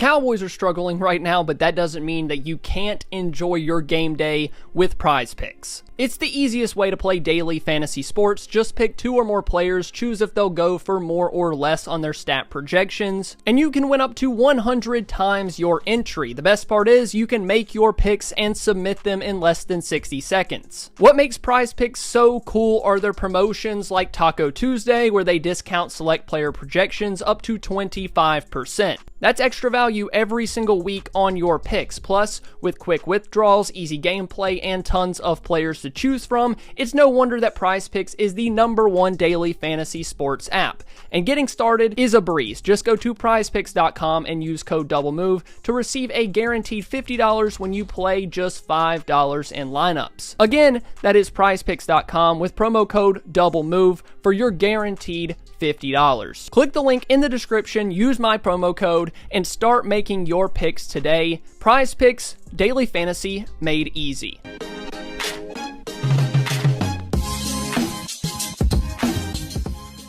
Cowboys are struggling right now, but that doesn't mean that you can't enjoy your game day with PrizePicks. It's the easiest way to play daily fantasy sports. Just pick 2 or more players, choose if they'll go for more or less on their stat projections, and you can win up to 100 times your entry. The best part is you can make your picks and submit them in less than 60 seconds. What makes PrizePicks so cool are their promotions like Taco Tuesday, where they discount select player projections up to 25%. That's extra value every single week on your picks. Plus, with quick withdrawals, easy gameplay, and tons of players to choose from, it's no wonder that PrizePicks is the #1 daily fantasy sports app. And getting started is a breeze. Just go to PrizePicks.com and use code DoubleMove to receive a guaranteed $50 when you play just $5 in lineups. Again, that is PrizePicks.com with promo code DoubleMove for your guaranteed $50. Click the link in the description, use my promo code, and start making your picks today. PrizePicks, daily fantasy made easy.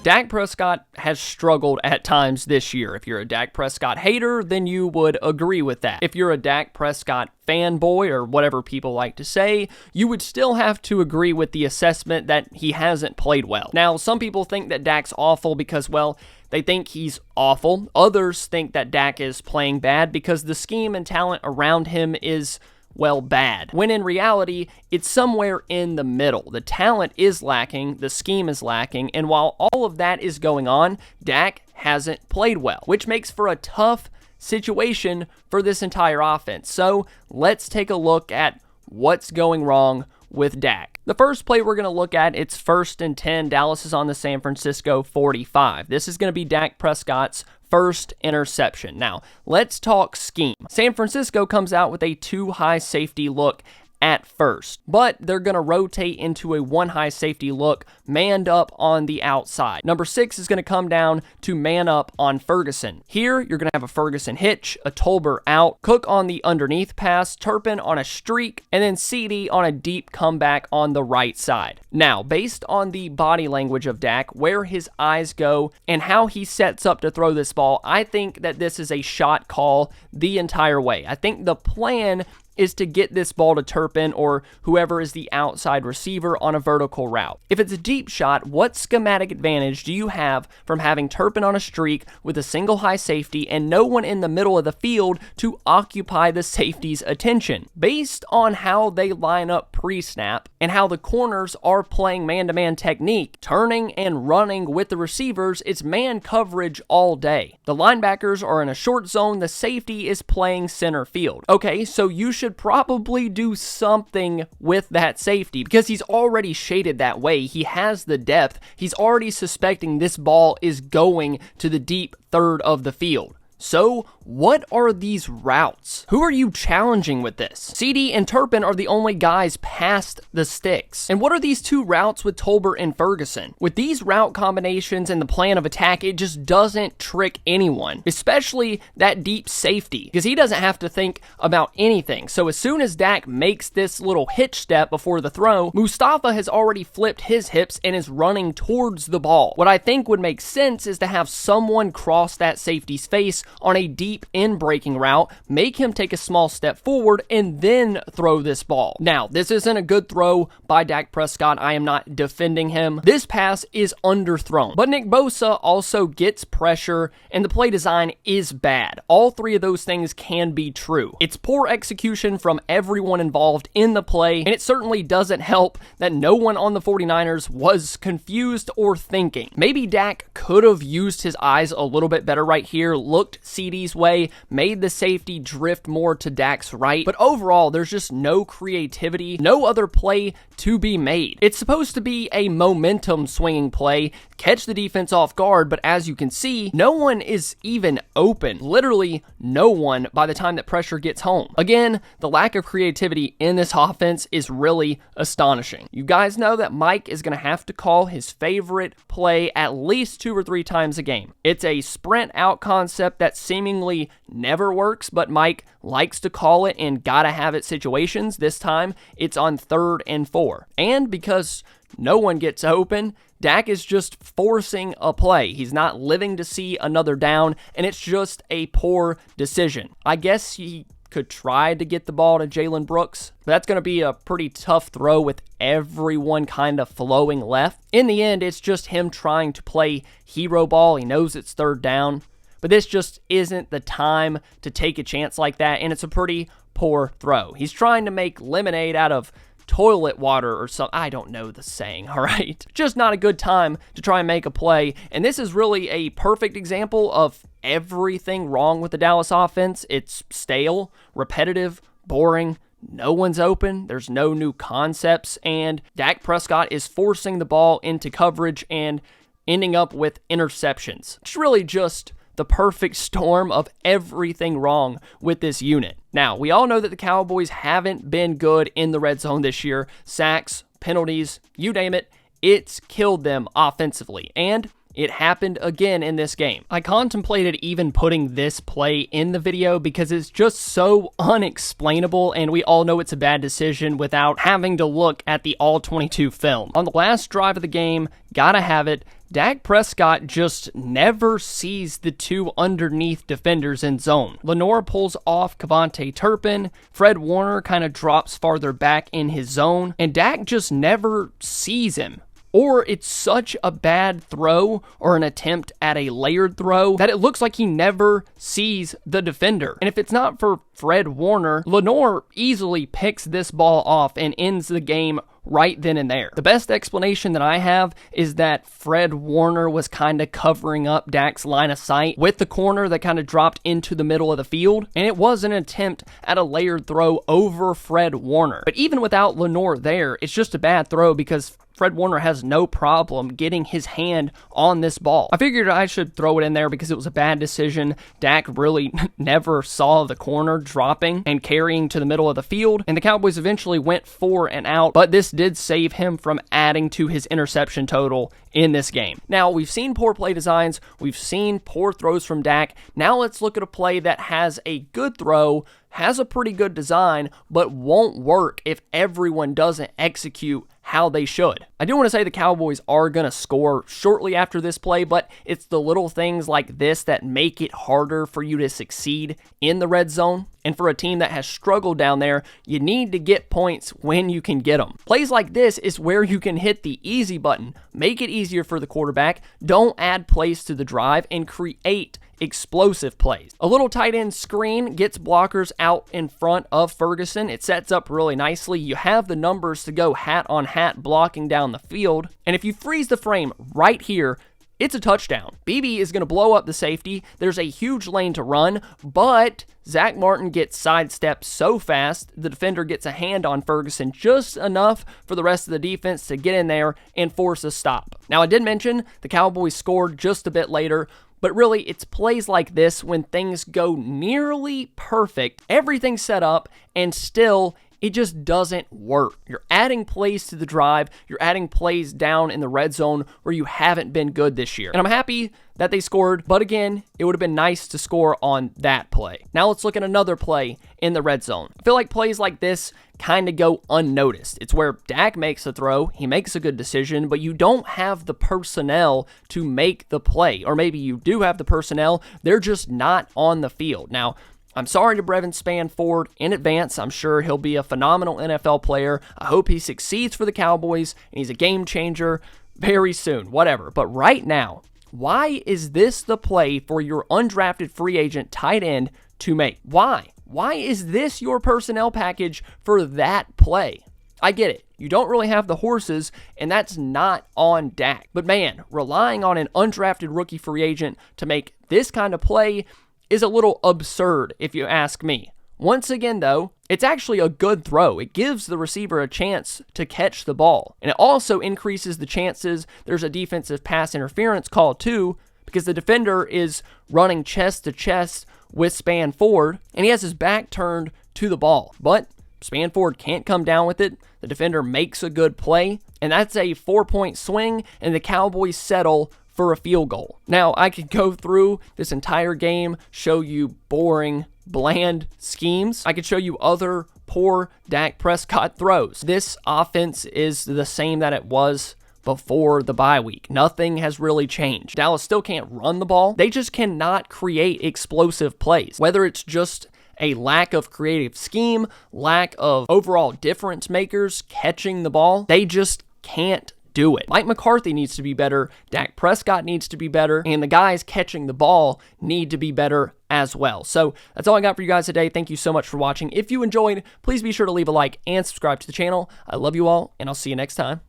Dak Prescott has struggled at times this year. If you're a Dak Prescott hater, then you would agree with that. If you're a Dak Prescott fanboy, or whatever people like to say, you would still have to agree with the assessment that he hasn't played well. Now, some people think that Dak's awful because, well, they think he's awful. Others think that Dak is playing bad because the scheme and talent around him is, well, bad. When in reality, it's somewhere in the middle. The talent is lacking, the scheme is lacking, and while all of that is going on, Dak hasn't played well, which makes for a tough situation for this entire offense. So let's take a look at what's going wrong with Dak. The first play we're going to look at, it's 1st and 10. Dallas is on the San Francisco 45. This is going to be Dak Prescott's first interception. Now, let's talk scheme. San Francisco comes out with a 2 high safety look at first, but they're going to rotate into a 1 high safety look manned up on the outside. Number 6 is going to come down to man up on Ferguson. Here, you're going to have a Ferguson hitch, a Tolbert out, Cook on the underneath pass, Turpin on a streak, and then CD on a deep comeback on the right side. Now, based on the body language of Dak, where his eyes go, and how he sets up to throw this ball, I think that this is a shot call the entire way. I think the plan is to get this ball to Turpin or whoever is the outside receiver on a vertical route. If it's a deep shot, what schematic advantage do you have from having Turpin on a streak with a single high safety and no one in the middle of the field to occupy the safety's attention? Based on how they line up pre-snap and how the corners are playing man-to-man technique, turning and running with the receivers, it's man coverage all day. The linebackers are in a short zone, the safety is playing center field. Okay, so you should probably do something with that safety because he's already shaded that way. He has the depth. He's already suspecting this ball is going to the deep third of the field. So, what are these routes? Who are you challenging with this? CD and Turpin are the only guys past the sticks. And what are these 2 routes with Tolbert and Ferguson? With these route combinations and the plan of attack, it just doesn't trick anyone, especially that deep safety, because he doesn't have to think about anything. So as soon as Dak makes this little hitch step before the throw, Mustafa has already flipped his hips and is running towards the ball. What I think would make sense is to have someone cross that safety's face on a deep in-breaking route, make him take a small step forward, and then throw this ball. Now, this isn't a good throw by Dak Prescott. I am not defending him. This pass is underthrown. But Nick Bosa also gets pressure, and the play design is bad. All 3 of those things can be true. It's poor execution from everyone involved in the play, and it certainly doesn't help that no one on the 49ers was confused or thinking. Maybe Dak could have used his eyes a little bit better right here, looked CD's way, made the safety drift more to Dak's right, but overall, there's just no creativity, no other play to be made. It's supposed to be a momentum swinging play, catch the defense off guard, but as you can see, no one is even open. Literally no one by the time that pressure gets home. Again, the lack of creativity in this offense is really astonishing. You guys know that Mike is going to have to call his favorite play at least 2 or 3 times a game. It's a sprint out concept that that seemingly never works, but Mike likes to call it in gotta have it situations. This time, it's on 3rd and 4. And because no one gets open, Dak is just forcing a play. He's not living to see another down, and it's just a poor decision. I guess he could try to get the ball to Jalen Brooks, but that's going to be a pretty tough throw with everyone kind of flowing left. In the end, it's just him trying to play hero ball. He knows it's 3rd down, but this just isn't the time to take a chance like that, and it's a pretty poor throw. He's trying to make lemonade out of toilet water or something. I don't know the saying, all right? Just not a good time to try and make a play, and this is really a perfect example of everything wrong with the Dallas offense. It's stale, repetitive, boring, no one's open, there's no new concepts, and Dak Prescott is forcing the ball into coverage and ending up with interceptions. It's really just the perfect storm of everything wrong with this unit. Now, we all know that the Cowboys haven't been good in the red zone this year. Sacks, penalties, you name it, it's killed them offensively. And it happened again in this game. I contemplated even putting this play in the video because it's just so unexplainable, and we all know it's a bad decision without having to look at the all-22 film. On the last drive of the game, gotta have it, Dak Prescott just never sees the two underneath defenders in zone. Lenoir pulls off Kevontae Turpin, Fred Warner kind of drops farther back in his zone, and Dak just never sees him. Or it's such a bad throw or an attempt at a layered throw that it looks like he never sees the defender. And if it's not for Fred Warner, Lenoir easily picks this ball off and ends the game right then and there. The best explanation that I have is that Fred Warner was kind of covering up Dak's line of sight with the corner that kind of dropped into the middle of the field, and it was an attempt at a layered throw over Fred Warner. But even without Lenoir there, it's just a bad throw because Fred Warner has no problem getting his hand on this ball. I figured I should throw it in there because it was a bad decision. Dak really never saw the corner dropping and carrying to the middle of the field, and the Cowboys eventually went 4 and out, but this did save him from adding to his interception total in this game. Now, we've seen poor play designs, we've seen poor throws from Dak. Now let's look at a play that has a good throw, has a pretty good design, but won't work if everyone doesn't execute how they should. I do want to say the Cowboys are going to score shortly after this play, but it's the little things like this that make it harder for you to succeed in the red zone. And for a team that has struggled down there, you need to get points when you can get them. Plays like this is where you can hit the easy button, make it easier for the quarterback, don't add plays to the drive, and create explosive plays. A little tight end screen gets blockers out in front of Ferguson. It sets up really nicely. You have the numbers to go hat on hat blocking down the field. And if you freeze the frame right here, it's a touchdown. BB is going to blow up the safety. There's a huge lane to run, but Zach Martin gets sidestepped so fast, the defender gets a hand on Ferguson just enough for the rest of the defense to get in there and force a stop. Now, I did mention the Cowboys scored just a bit later, but really, it's plays like this when things go nearly perfect, everything's set up, and still, it just doesn't work. You're adding plays to the drive, you're adding plays down in the red zone where you haven't been good this year. And I'm happy that they scored, but again, it would have been nice to score on that play. Now let's look at another play in the red zone. I feel like plays like this kind of go unnoticed. It's where Dak makes a throw, he makes a good decision, but you don't have the personnel to make the play. Or maybe you do have the personnel, they're just not on the field. Now, I'm sorry to Brevin Spanford in advance. I'm sure he'll be a phenomenal NFL player. I hope he succeeds for the Cowboys, and he's a game changer very soon, whatever. But right now, why is this the play for your undrafted free agent tight end to make? Why? Why is this your personnel package for that play? I get it. You don't really have the horses, and that's not on Dak. But man, relying on an undrafted rookie free agent to make this kind of play is a little absurd, if you ask me. Once again, though, it's actually a good throw. It gives the receiver a chance to catch the ball. And it also increases the chances there's a defensive pass interference call too, because the defender is running chest to chest with Spanford, and he has his back turned to the ball. But Spanford can't come down with it. The defender makes a good play, and that's a 4-point swing, and the Cowboys settle for a field goal. Now, I could go through this entire game, show you boring, bland schemes. I could show you other poor Dak Prescott throws. This offense is the same that it was before the bye week. Nothing has really changed. Dallas still can't run the ball. They just cannot create explosive plays. Whether it's just a lack of creative scheme, lack of overall difference makers catching the ball, they just can't do it. Mike McCarthy needs to be better, Dak Prescott needs to be better, and the guys catching the ball need to be better as well. So that's all I got for you guys today. Thank you so much for watching. If you enjoyed, please be sure to leave a like and subscribe to the channel. I love you all, and I'll see you next time.